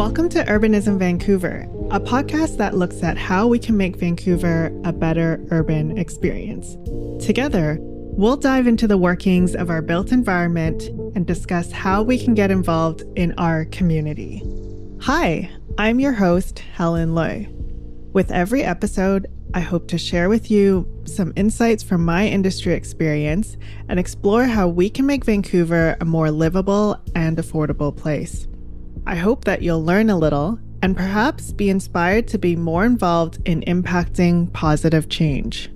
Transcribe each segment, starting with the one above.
Welcome to Urbanism Vancouver, a podcast that looks at how we can make Vancouver a better urban experience. Together, we'll dive into the workings of our built environment and discuss how we can get involved in our community. Hi, I'm your host, Helen Lui. With every episode, I hope to share with you some insights from my industry experience and explore how we can make Vancouver a more livable and affordable place. I hope that you'll learn a little and perhaps be inspired to be more involved in impacting positive change.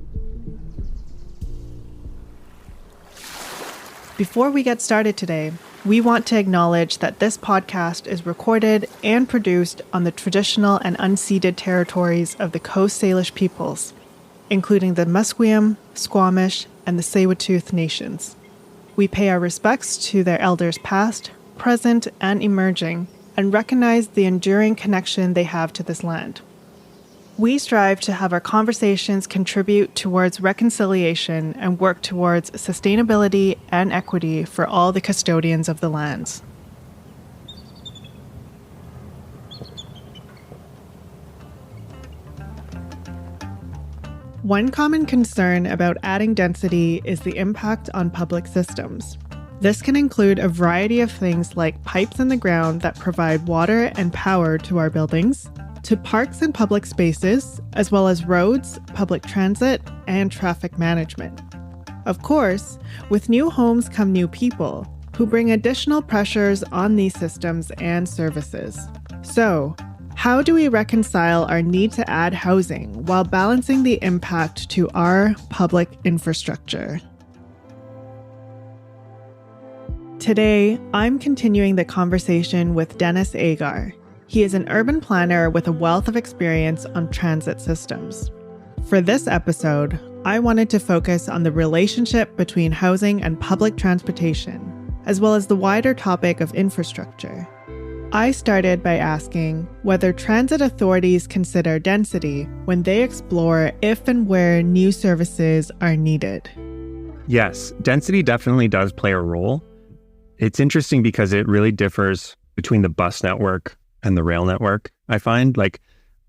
Before we get started today, we want to acknowledge that this podcast is recorded and produced on the traditional and unceded territories of the Coast Salish peoples, including the Musqueam, Squamish, and the Tsleil-Waututh nations. We pay our respects to their elders past, present, and emerging, and recognize the enduring connection they have to this land. We strive to have our conversations contribute towards reconciliation and work towards sustainability and equity for all the custodians of the lands. One common concern about adding density is the impact on public systems. This can include a variety of things like pipes in the ground that provide water and power to our buildings, to parks and public spaces, as well as roads, public transit, and traffic management. Of course, with new homes come new people, who bring additional pressures on these systems and services. So, how do we reconcile our need to add housing while balancing the impact to our public infrastructure? Today, I'm continuing the conversation with Denis Agar. He is an urban planner with a wealth of experience on transit systems. For this episode, I wanted to focus on the relationship between housing and public transportation, as well as the wider topic of infrastructure. I started by asking whether transit authorities consider density when they explore if and where new services are needed. Yes, density definitely does play a role. It's interesting because it really differs between the bus network and the rail network. I find like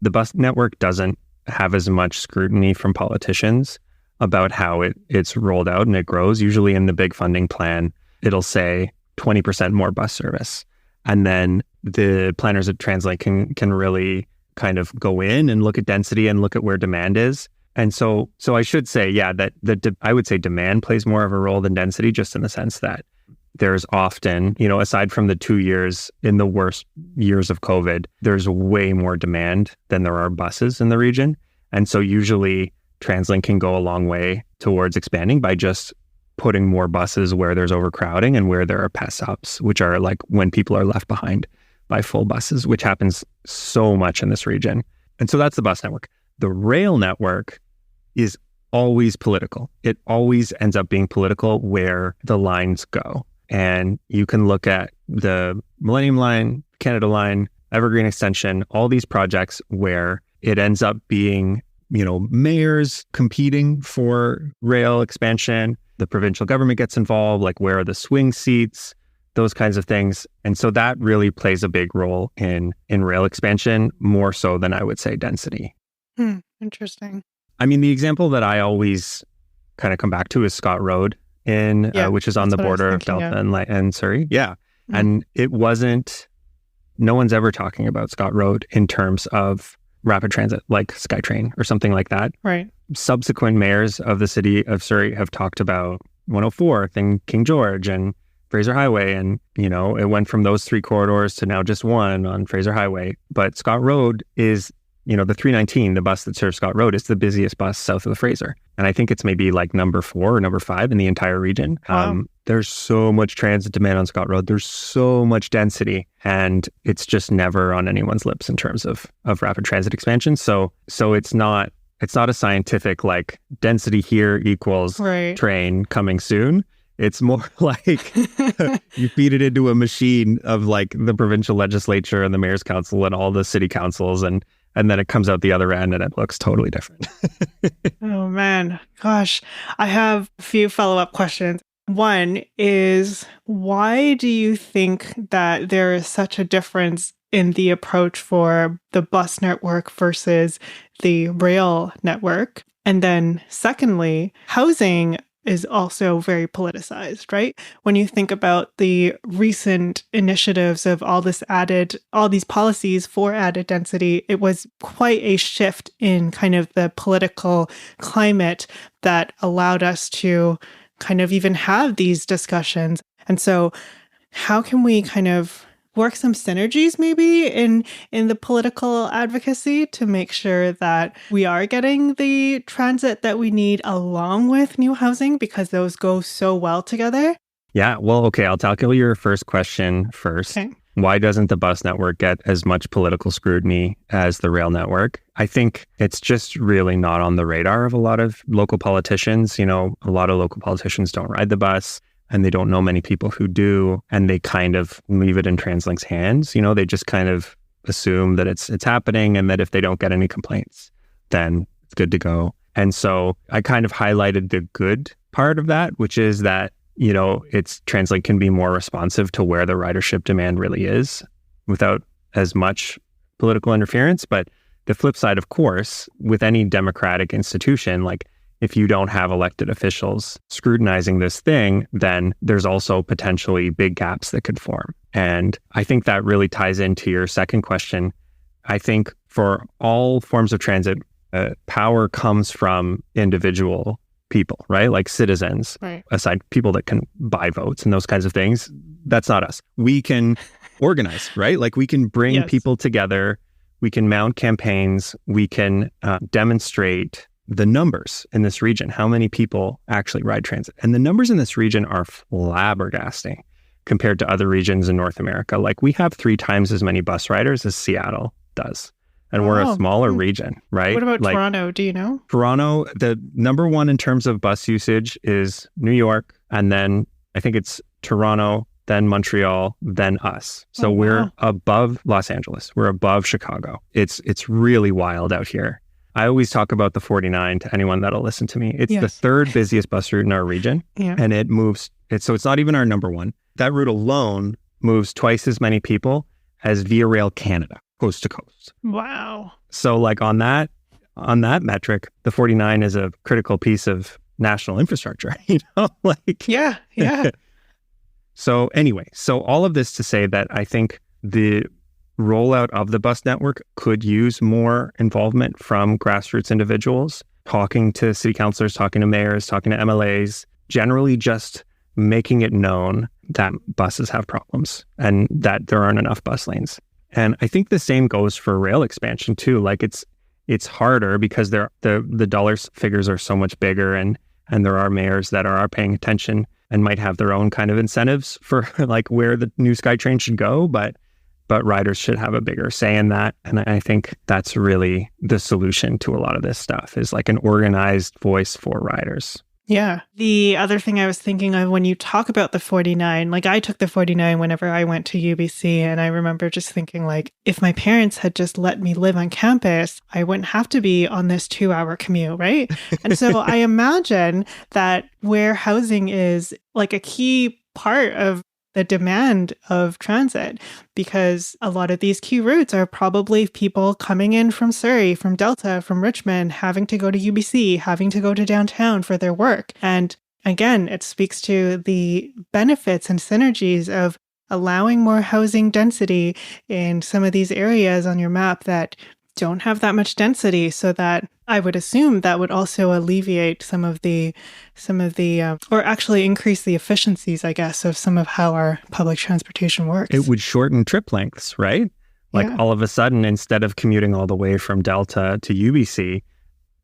the bus network doesn't have as much scrutiny from politicians about how it's rolled out and it grows. Usually in the big funding plan, it'll say 20% more bus service. And then the planners at TransLink can really kind of go in and look at density and look at where demand is. And so I should say, yeah, that I would say demand plays more of a role than density, just in the sense that there's often, aside from the 2 years in the worst years of COVID, there's way more demand than there are buses in the region. And so usually TransLink can go a long way towards expanding by just putting more buses where there's overcrowding and where there are pass ups, which are like when people are left behind by full buses, which happens so much in this region. And so that's the bus network. The rail network is always political. It always ends up being political where the lines go. And you can look at the Millennium Line, Canada Line, Evergreen Extension, all these projects where it ends up being, mayors competing for rail expansion. The provincial government gets involved, like where are the swing seats, those kinds of things. And so that really plays a big role in rail expansion, more so than I would say density. Interesting. I mean, the example that I always kind of come back to is Scott Road, which is on the border of Delta and Surrey. Yeah. Mm-hmm. And it wasn't, no one's ever talking about Scott Road in terms of rapid transit, like SkyTrain or something like that. Right. Subsequent mayors of the city of Surrey have talked about 104th and King George and Fraser Highway. And, it went from those three corridors to now just one on Fraser Highway. But Scott Road is, the 319, the bus that serves Scott Road, is the busiest bus south of the Fraser. And I think it's maybe like number 4 or number 5 in the entire region. Wow. There's so much transit demand on Scott Road. There's so much density, and it's just never on anyone's lips in terms of rapid transit expansion. So it's not a scientific like density here equals train coming soon. It's more like you feed it into a machine of like the provincial legislature and the mayor's council and all the city councils, and then it comes out the other end and it looks totally different. Oh man, gosh. I have a few follow-up questions. One is, why do you think that there is such a difference in the approach for the bus network versus the rail network. And then secondly, housing is also very politicized, right? When you think about the recent initiatives of all these policies for added density, it was quite a shift in kind of the political climate that allowed us to kind of even have these discussions. And so how can we kind of work some synergies maybe in the political advocacy to make sure that we are getting the transit that we need along with new housing, because those go so well together? Yeah, well, okay, I'll tackle your first question first. Okay. Why doesn't the bus network get as much political scrutiny as the rail network? I think it's just really not on the radar of a lot of local politicians. You know, a lot of local politicians don't ride the bus, and they don't know many people who do, and they kind of leave it in TransLink's hands. You know, they just kind of assume that it's happening, and that if they don't get any complaints, then it's good to go. And so I kind of highlighted the good part of that, which is that, you know, TransLink can be more responsive to where the ridership demand really is without as much political interference. But the flip side, of course, with any democratic institution, like, if you don't have elected officials scrutinizing this thing, then there's also potentially big gaps that could form. And I think that really ties into your second question. I think for all forms of transit, power comes from individual people, right? Like citizens, Right. Aside people that can buy votes and those kinds of things. That's not us. We can organize, right? Like we can bring Yes. people together. We can mount campaigns. We can demonstrate the numbers in this region, how many people actually ride transit. And the numbers in this region are flabbergasting compared to other regions in North America. Like we have 3 times as many bus riders as Seattle does. And we're a smaller region, right? What about like, Toronto? Do you know? Toronto, the number one in terms of bus usage is New York. And then I think it's Toronto, then Montreal, then us. So we're above Los Angeles. We're above Chicago. It's really wild out here. I always talk about the 49 to anyone that'll listen to me. It's the third busiest bus route in our region, and it moves. So it's not even our number one. That route alone moves twice as many people as Via Rail Canada, coast to coast. Wow. So like on that metric, the 49 is a critical piece of national infrastructure. You know, like Yeah. So anyway, so all of this to say that I think the rollout of the bus network could use more involvement from grassroots individuals, talking to city councilors, talking to mayors, talking to MLAs, generally just making it known that buses have problems and that there aren't enough bus lanes. And I think the same goes for rail expansion too. Like it's harder because the dollar figures are so much bigger, and there are mayors that are paying attention and might have their own kind of incentives for like where the new SkyTrain should go, but riders should have a bigger say in that. And I think that's really the solution to a lot of this stuff, is like an organized voice for riders. Yeah. The other thing I was thinking of when you talk about the 49, like I took the 49 whenever I went to UBC, and I remember just thinking like, if my parents had just let me live on campus, I wouldn't have to be on this 2-hour commute, right? And so I imagine that where housing is like a key part of the demand of transit, because a lot of these key routes are probably people coming in from Surrey, from Delta, from Richmond, having to go to UBC, having to go to downtown for their work. And again, it speaks to the benefits and synergies of allowing more housing density in some of these areas on your map that don't have that much density, so that I would assume that would also alleviate some of the, or actually increase the efficiencies, I guess, of some of how our public transportation works. It would shorten trip lengths, right? Like all of a sudden, instead of commuting all the way from Delta to UBC,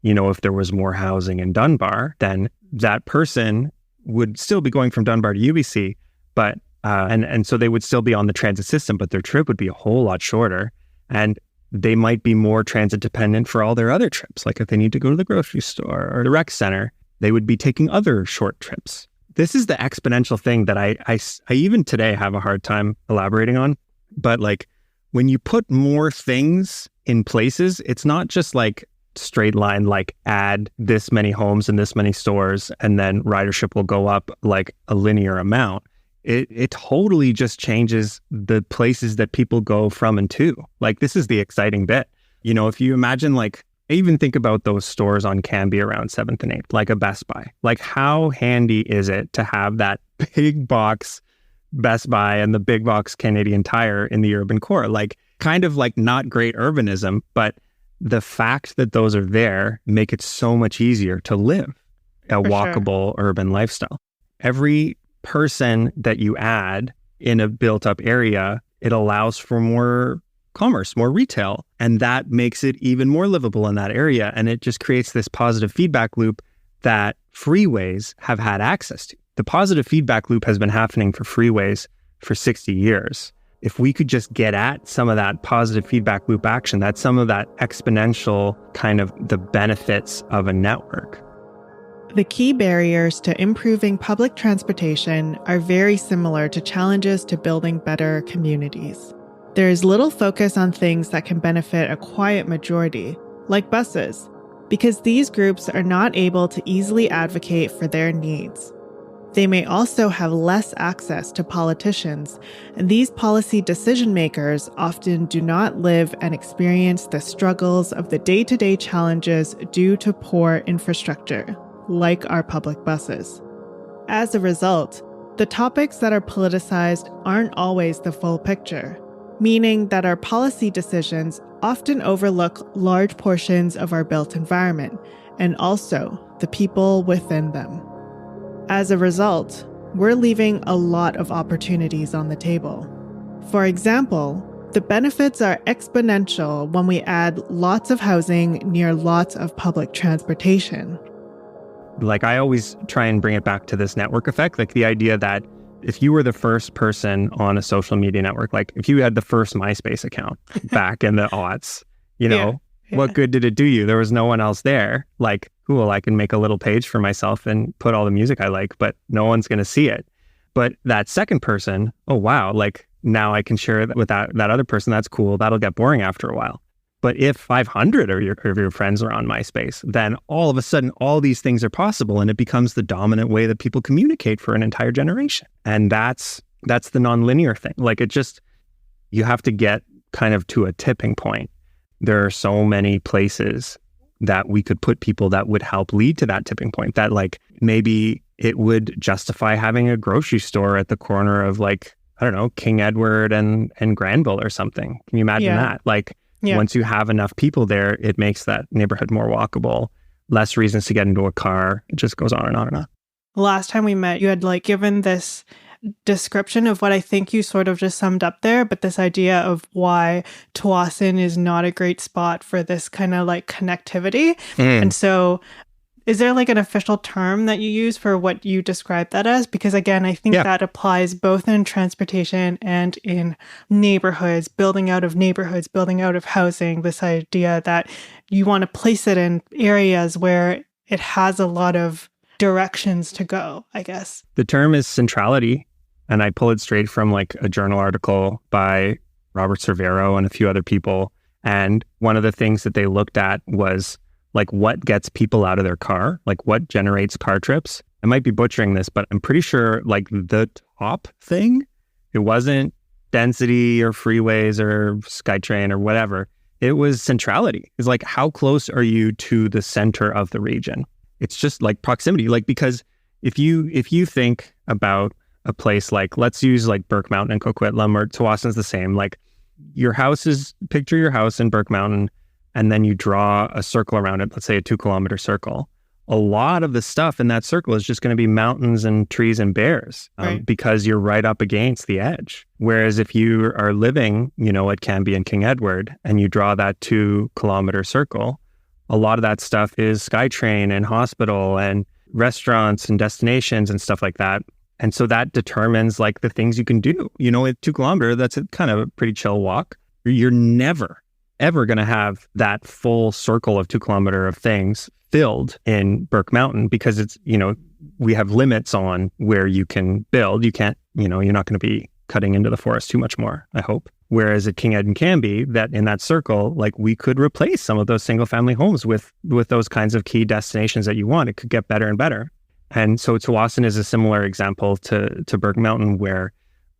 you know, if there was more housing in Dunbar, then that person would still be going from Dunbar to UBC, but and so they would still be on the transit system, but their trip would be a whole lot shorter. And they might be more transit dependent for all their other trips. Like if they need to go to the grocery store or the rec center, they would be taking other short trips. This is the exponential thing that I even today have a hard time elaborating on. But like when you put more things in places, it's not just like straight line, like add this many homes and this many stores, and then ridership will go up like a linear amount. it totally just changes the places that people go from and to. Like, this is the exciting bit. You know, if you imagine, like, even think about those stores on Cambie around 7th and 8th, like a Best Buy. Like, how handy is it to have that big box Best Buy and the big box Canadian Tire in the urban core? Like, kind of like not great urbanism, but the fact that those are there make it so much easier to live a walkable urban lifestyle. Every person that you add in a built up area, it allows for more commerce, more retail, and that makes it even more livable in that area. And it just creates this positive feedback loop that freeways have had access to. The positive feedback loop has been happening for freeways for 60 years. If we could just get at some of that positive feedback loop action, that's some of that exponential kind of the benefits of a network. The key barriers to improving public transportation are very similar to challenges to building better communities. There is little focus on things that can benefit a quiet majority, like buses, because these groups are not able to easily advocate for their needs. They may also have less access to politicians, and these policy decision makers often do not live and experience the struggles of the day-to-day challenges due to poor infrastructure, like our public buses. As a result, the topics that are politicized aren't always the full picture, meaning that our policy decisions often overlook large portions of our built environment and also the people within them. As a result, we're leaving a lot of opportunities on the table. For example, the benefits are exponential when we add lots of housing near lots of public transportation. Like, I always try and bring it back to this network effect, like the idea that if you were the first person on a social media network, like if you had the first MySpace account back in the aughts, you know, what good did it do you? There was no one else there. Like, cool, I can make a little page for myself and put all the music I like, but no one's going to see it. But that second person, oh, wow, like now I can share that with that other person. That's cool. That'll get boring after a while. But if 500 of your friends are on MySpace, then all of a sudden, all these things are possible, and it becomes the dominant way that people communicate for an entire generation. And that's the nonlinear thing. Like, it just, you have to get kind of to a tipping point. There are so many places that we could put people that would help lead to that tipping point, that like maybe it would justify having a grocery store at the corner of, like, I don't know, King Edward and Granville or something. Can you imagine that? Like, once you have enough people there, it makes that neighborhood more walkable, less reasons to get into a car. It just goes on and on and on. Last time we met, you had like given this description of what I think you sort of just summed up there, but this idea of why Tsawwassen is not a great spot for this kind of like connectivity. And so is there like an official term that you use for what you describe that as? Because again, I think that applies both in transportation and in neighborhoods, building out of housing, this idea that you want to place it in areas where it has a lot of directions to go, I guess. The term is centrality, and I pull it straight from like a journal article by Robert Cervero and a few other people. And one of the things that they looked at was like what gets people out of their car, like what generates car trips. I might be butchering this, but I'm pretty sure like the top thing, it wasn't density or freeways or SkyTrain or whatever. It was centrality. It's like, how close are you to the center of the region? It's just like proximity. Like, because if you think about a place like, let's use like Burke Mountain and Coquitlam, or Tsawwassen's the same, like picture your house in Burke Mountain, and then you draw a circle around it, let's say a 2-kilometer circle. A lot of the stuff in that circle is just going to be mountains and trees and bears, because you're right up against the edge. Whereas if you are living, you know, at Cambie and King Edward, and you draw that 2-kilometer circle, a lot of that stuff is SkyTrain and hospital and restaurants and destinations and stuff like that. And so that determines like the things you can do. You know, at 2 kilometer, that's a kind of a pretty chill walk. You're never ever going to have that full circle of 2 kilometer of things filled in Burke Mountain, because it's, you know, we have limits on where you can build. You can't, you know, you're not going to be cutting into the forest too much more, I hope. Whereas at King Ed and Cambie, that in that circle, like we could replace some of those single family homes with those kinds of key destinations that you want. It could get better and better. And so Tsawwassen is a similar example to Berg Mountain, where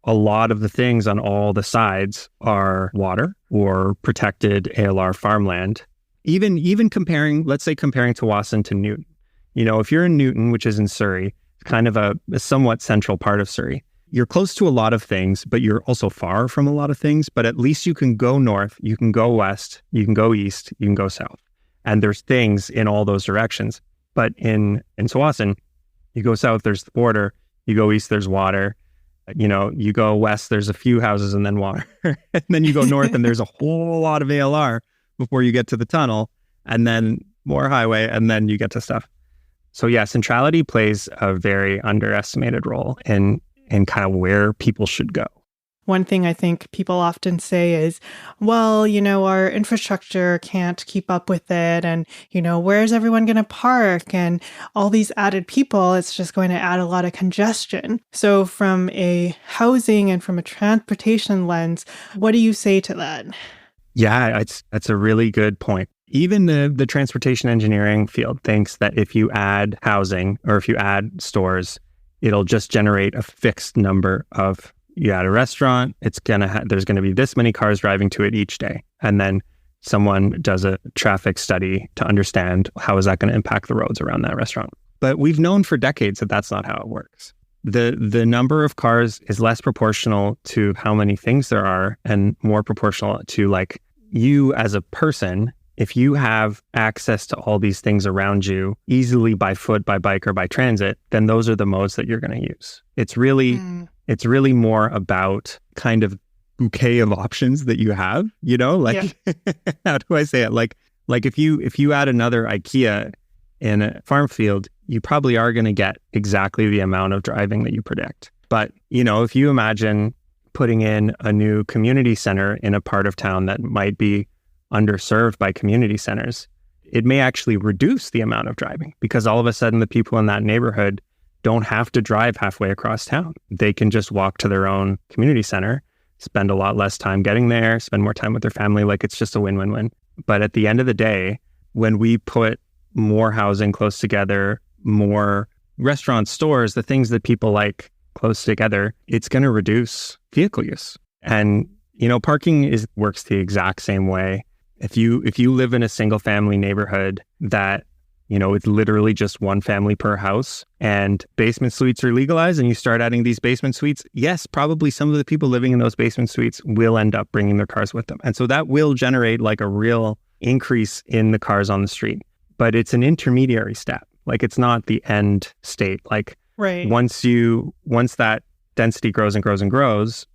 a lot of the things on all the sides are water or protected ALR farmland. Even comparing, let's say comparing Tsawwassen to Newton. You know, if you're in Newton, which is in Surrey, kind of a somewhat central part of Surrey, you're close to a lot of things, but you're also far from a lot of things. But at least you can go north, you can go west, you can go east, you can go south. And there's things in all those directions. But in Tsawwassen, you go south, there's the border. You go east, there's water. You know, you go west, there's a few houses and then water. And then you go north and there's a whole lot of ALR before you get to the tunnel, and then more highway, and then you get to stuff. So yeah, centrality plays a very underestimated role in kind of where people should go. One thing I think people often say is, well, you know, our infrastructure can't keep up with it. And, you know, where's everyone going to park? And all these added people, it's just going to add a lot of congestion. So from a housing and from a transportation lens, what do you say to that? Yeah, that's a really good point. Even the transportation engineering field thinks that if you add housing or if you add stores, it'll just generate a fixed number of, you add a restaurant, there's gonna be this many cars driving to it each day. And then someone does a traffic study to understand how is that going to impact the roads around that restaurant. But we've known for decades that that's not how it works. The number of cars is less proportional to how many things there are and more proportional to like you as a person. If you have access to all these things around you easily by foot, by bike, or by transit, then those are the modes that you're going to use. It's really more about kind of bouquet of options that you have, you know, like, how do I say it? Like if you add another IKEA in a farm field, you probably are going to get exactly the amount of driving that you predict. But, you know, if you imagine putting in a new community center in a part of town that might be underserved by community centers, it may actually reduce the amount of driving because all of a sudden the people in that neighborhood don't have to drive halfway across town. They can just walk to their own community center, spend a lot less time getting there, spend more time with their family. Like it's just a win-win-win. But at the end of the day, when we put more housing close together, more restaurants, stores, the things that people like close together, it's going to reduce vehicle use. And, you know, parking works the exact same way. If you live in a single family neighborhood that, you know, it's literally just one family per house and basement suites are legalized and you start adding these basement suites, yes, probably some of the people living in those basement suites will end up bringing their cars with them. And so that will generate like a real increase in the cars on the street. But it's an intermediary step. Like it's not the end state. Like right. Once that density grows and grows and grows,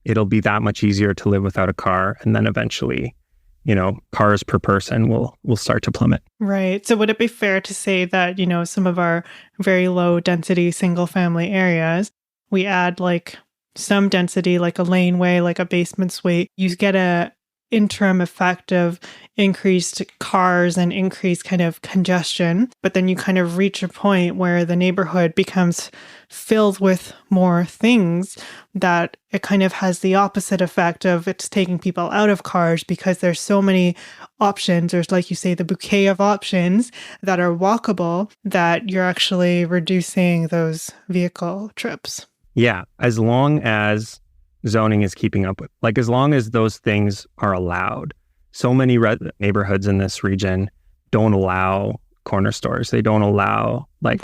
it'll be that much easier to live without a car. And then eventually, you know, cars per person will start to plummet. Right. So would it be fair to say that, you know, some of our very low density single family areas, we add like some density, like a laneway, like a basement suite, you get a interim effect of increased cars and increased kind of congestion, but then you kind of reach a point where the neighborhood becomes filled with more things that it kind of has the opposite effect of it's taking people out of cars because there's so many options. There's, like you say, the bouquet of options that are walkable that you're actually reducing those vehicle trips. Yeah, as long as zoning is keeping up with, like as long as those things are allowed. So many neighborhoods in this region don't allow corner stores. They don't allow like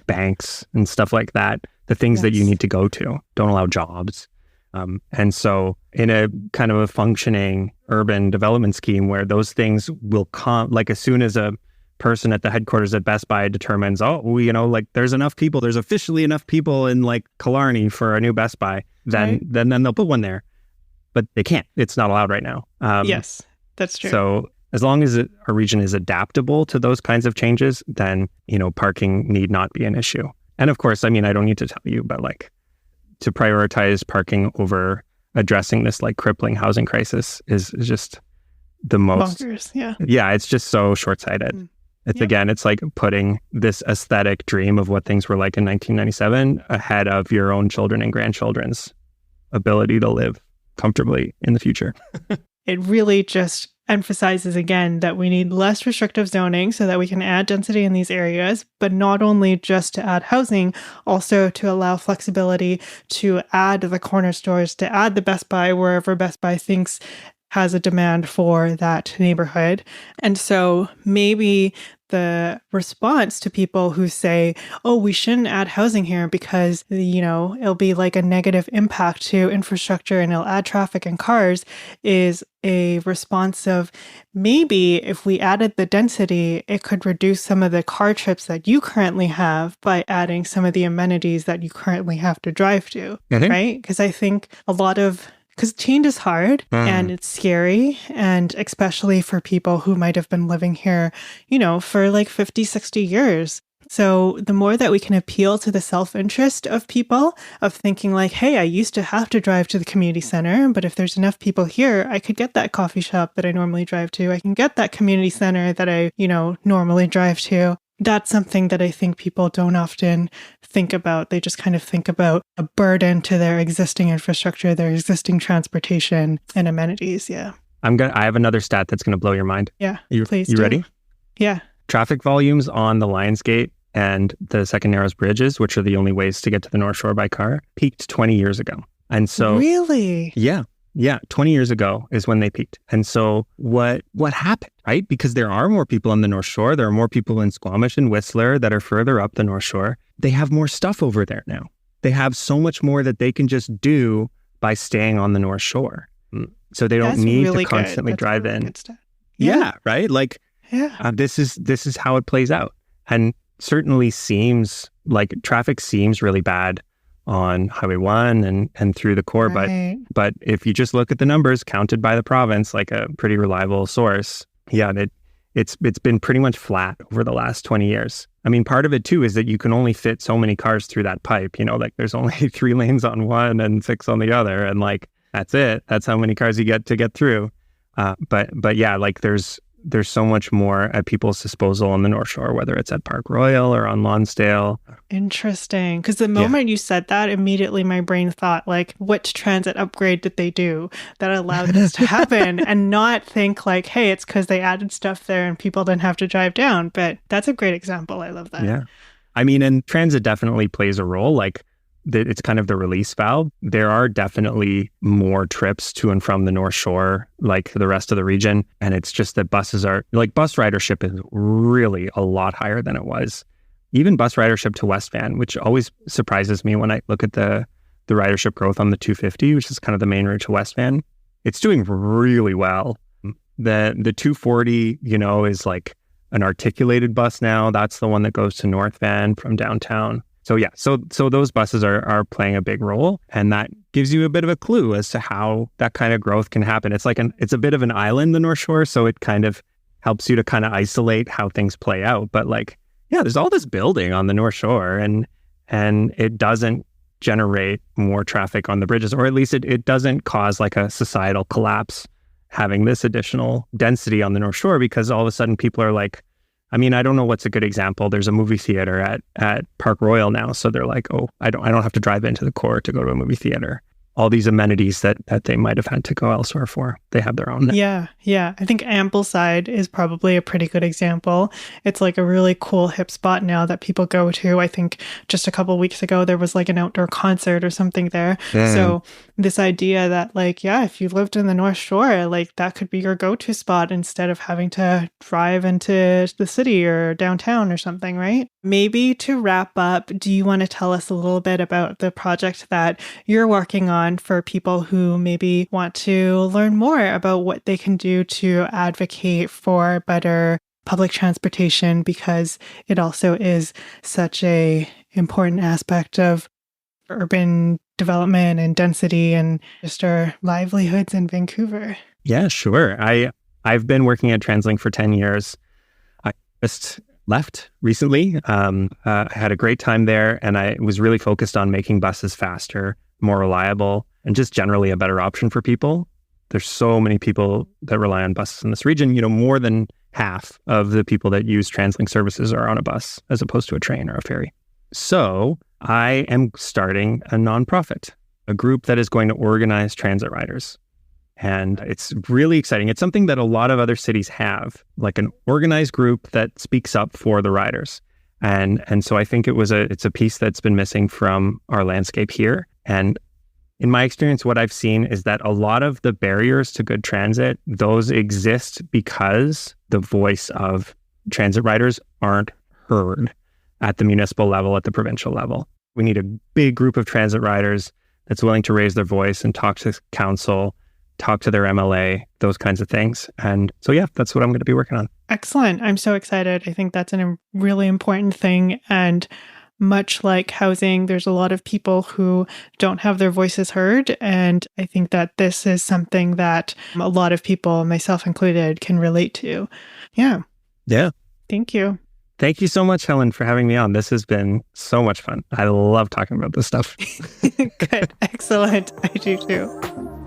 banks and stuff like that. The things that you need to go to don't allow jobs. And so in a kind of a functioning urban development scheme where those things will come, like as soon as a person at the headquarters at Best Buy determines, you know, like there's officially enough people in like Killarney for a new Best Buy, then they'll put one there. But they can't. It's not allowed right now. Yes, that's true. So as long as a region is adaptable to those kinds of changes, then, you know, parking need not be an issue. And of course, I mean, I don't need to tell you, but like to prioritize parking over addressing this like crippling housing crisis is just the most bonkers. Yeah. Yeah, it's just so short-sighted. Again, it's like putting this aesthetic dream of what things were like in 1997 ahead of your own children and grandchildren's ability to live comfortably in the future. It really just emphasizes again that we need less restrictive zoning so that we can add density in these areas, but not only just to add housing, also to allow flexibility to add the corner stores, to add the Best Buy wherever Best Buy thinks has a demand for that neighborhood. And so maybe the response to people who say, oh, we shouldn't add housing here because, it'll be like a negative impact to infrastructure and it'll add traffic and cars, is a response of maybe if we added the density, it could reduce some of the car trips that you currently have by adding some of the amenities that you currently have to drive to, right? Because I think because change is hard and it's scary, and especially for people who might have been living here, for like 50, 60 years. So the more that we can appeal to the self-interest of people, of thinking like, hey, I used to have to drive to the community center, but if there's enough people here, I could get that coffee shop that I normally drive to. I can get that community center that I, normally drive to. That's something that I think people don't often think about. They just kind of think about a burden to their existing infrastructure, their existing transportation and amenities. Yeah. I have another stat that's going to blow your mind. Yeah. Please. You ready? Yeah. Traffic volumes on the Lions Gate and the Second Narrows bridges, which are the only ways to get to the North Shore by car, peaked 20 years ago. And so really? Yeah, 20 years ago is when they peaked. And so what happened, right? Because there are more people on the North Shore. There are more people in Squamish and Whistler that are further up the North Shore. They have more stuff over there now. They have so much more that they can just do by staying on the North Shore. So they don't need to constantly drive in. Yeah, right? This is how it plays out. And certainly seems like traffic seems really bad on Highway 1 and through the core. Right. But if you just look at the numbers counted by the province, like a pretty reliable source, it's been pretty much flat over the last 20 years. I mean, part of it too is that you can only fit so many cars through that pipe, there's only 3 lanes on one and 6 on the other. And that's it. That's how many cars you get to get through. But yeah, there's so much more at people's disposal on the North Shore, whether it's at Park Royal or on Lonsdale. Interesting. Because the moment you said that, immediately my brain thought, which transit upgrade did they do that allowed this to happen? And not think hey, it's because they added stuff there and people didn't have to drive down. But that's a great example. I love that. Yeah. I mean, and transit definitely plays a role. It's kind of the release valve. There are definitely more trips to and from the North Shore, the rest of the region. And it's just that buses are, bus ridership is really a lot higher than it was. Even bus ridership to West Van, which always surprises me when I look at the ridership growth on the 250, which is kind of the main route to West Van. It's doing really well. The 240, is an articulated bus now. That's the one that goes to North Van from downtown. So yeah, so those buses are playing a big role, and that gives you a bit of a clue as to how that kind of growth can happen. It's it's a bit of an island, the North Shore, so it kind of helps you to kind of isolate how things play out. But there's all this building on the North Shore, and it doesn't generate more traffic on the bridges, or at least it doesn't cause a societal collapse having this additional density on the North Shore, because all of a sudden people are I don't know what's a good example. There's a movie theater at Park Royal now. So they're oh, I don't have to drive into the core to go to a movie theater. All these amenities that they might have had to go elsewhere for, they have their own. Yeah. I think Ambleside is probably a pretty good example. It's a really cool hip spot now that people go to. I think just a couple of weeks ago, there was an outdoor concert or something there. Yeah. So this idea that if you lived in the North Shore, that could be your go-to spot instead of having to drive into the city or downtown or something, right? Maybe to wrap up, do you want to tell us a little bit about the project that you're working on for people who maybe want to learn more about what they can do to advocate for better public transportation, because it also is such a important aspect of urban development and density and just our livelihoods in Vancouver? Yeah, sure. I've been working at TransLink for 10 years. I just left recently. I had a great time there, and I was really focused on making buses faster, more reliable, and just generally a better option for people. There's so many people that rely on buses in this region. More than half of the people that use TransLink services are on a bus as opposed to a train or a ferry. So I am starting a nonprofit, a group that is going to organize transit riders. And it's really exciting. It's something that a lot of other cities have, like an organized group that speaks up for the riders. And so I think it's a piece that's been missing from our landscape here. And in my experience, what I've seen is that a lot of the barriers to good transit, those exist because the voice of transit riders aren't heard at the municipal level, at the provincial level. We need a big group of transit riders that's willing to raise their voice and talk to council, talk to their MLA, those kinds of things. And so, yeah, that's what I'm going to be working on. Excellent. I'm so excited. I think that's a really important thing. And much like housing, there's a lot of people who don't have their voices heard. And I think that this is something that a lot of people, myself included, can relate to. Yeah. Yeah. Thank you. Thank you so much, Helen, for having me on. This has been so much fun. I love talking about this stuff. Good. Excellent. I do too.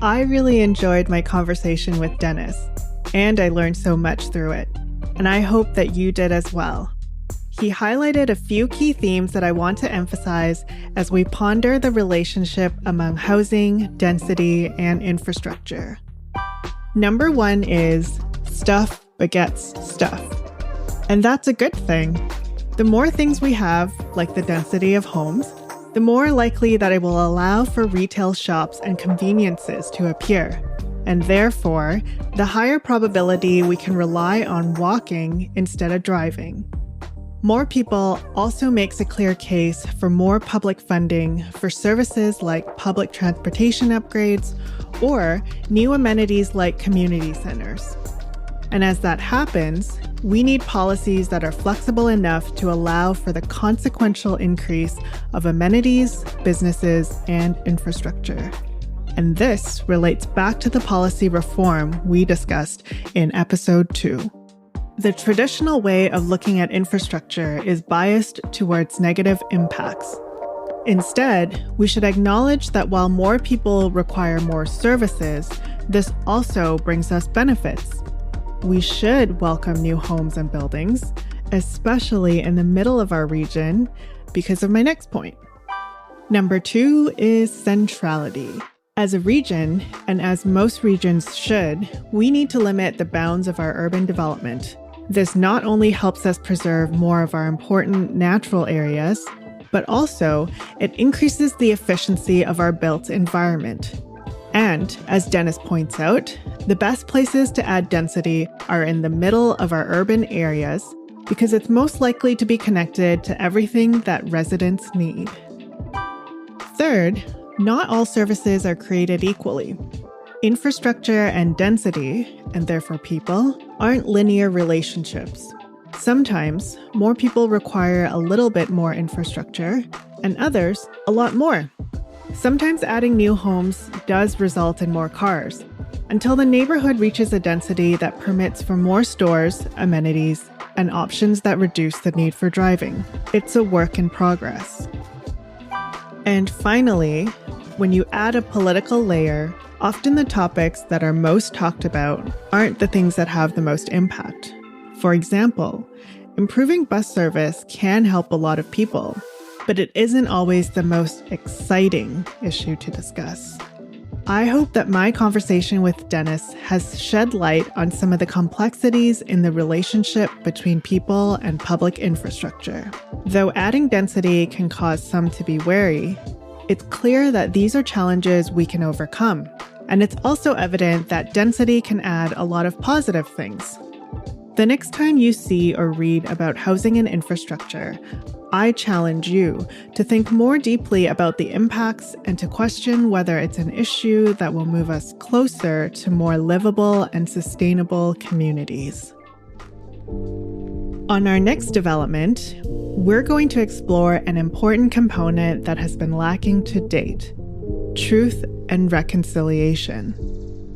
I really enjoyed my conversation with Denis, and I learned so much through it. And I hope that you did as well. He highlighted a few key themes that I want to emphasize as we ponder the relationship among housing, density, and infrastructure. Number one is stuff begets stuff. And that's a good thing. The more things we have, like the density of homes, the more likely that it will allow for retail shops and conveniences to appear. And therefore, the higher probability we can rely on walking instead of driving. More people also makes a clear case for more public funding for services like public transportation upgrades or new amenities like community centers. And as that happens, we need policies that are flexible enough to allow for the consequential increase of amenities, businesses, and infrastructure. And this relates back to the policy reform we discussed in episode 2. The traditional way of looking at infrastructure is biased towards negative impacts. Instead, we should acknowledge that while more people require more services, this also brings us benefits. We should welcome new homes and buildings, especially in the middle of our region, because of my next point. Number 2 is centrality. As a region, and as most regions should, we need to limit the bounds of our urban development. This not only helps us preserve more of our important natural areas, but also it increases the efficiency of our built environment. And, as Denis points out, the best places to add density are in the middle of our urban areas because it's most likely to be connected to everything that residents need. Third, not all services are created equally. Infrastructure and density, and therefore people, aren't linear relationships. Sometimes, more people require a little bit more infrastructure, and others, a lot more. Sometimes adding new homes does result in more cars, until the neighborhood reaches a density that permits for more stores, amenities, and options that reduce the need for driving. It's a work in progress. And finally, when you add a political layer, often the topics that are most talked about aren't the things that have the most impact. For example, improving bus service can help a lot of people, but it isn't always the most exciting issue to discuss. I hope that my conversation with Denis has shed light on some of the complexities in the relationship between people and public infrastructure. Though adding density can cause some to be wary, it's clear that these are challenges we can overcome. And it's also evident that density can add a lot of positive things. The next time you see or read about housing and infrastructure, I challenge you to think more deeply about the impacts and to question whether it's an issue that will move us closer to more livable and sustainable communities. On our next development, we're going to explore an important component that has been lacking to date: truth and reconciliation.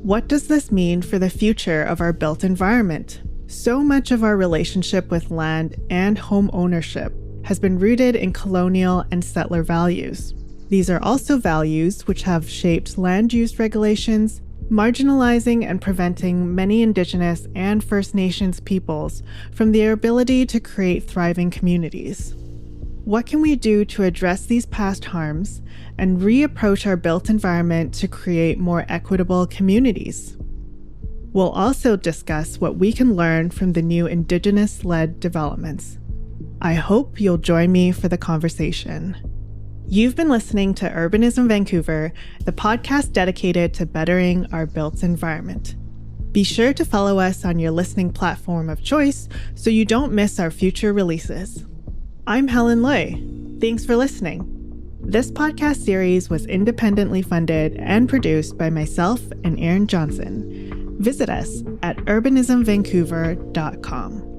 What does this mean for the future of our built environment? So much of our relationship with land and home ownership has been rooted in colonial and settler values. These are also values which have shaped land use regulations, marginalizing and preventing many Indigenous and First Nations peoples from their ability to create thriving communities. What can we do to address these past harms and reapproach our built environment to create more equitable communities? We'll also discuss what we can learn from the new Indigenous-led developments. I hope you'll join me for the conversation. You've been listening to Urbanism Vancouver, the podcast dedicated to bettering our built environment. Be sure to follow us on your listening platform of choice so you don't miss our future releases. I'm Helen Lui. Thanks for listening. This podcast series was independently funded and produced by myself and Aaron Johnson. Visit us at urbanismvancouver.com.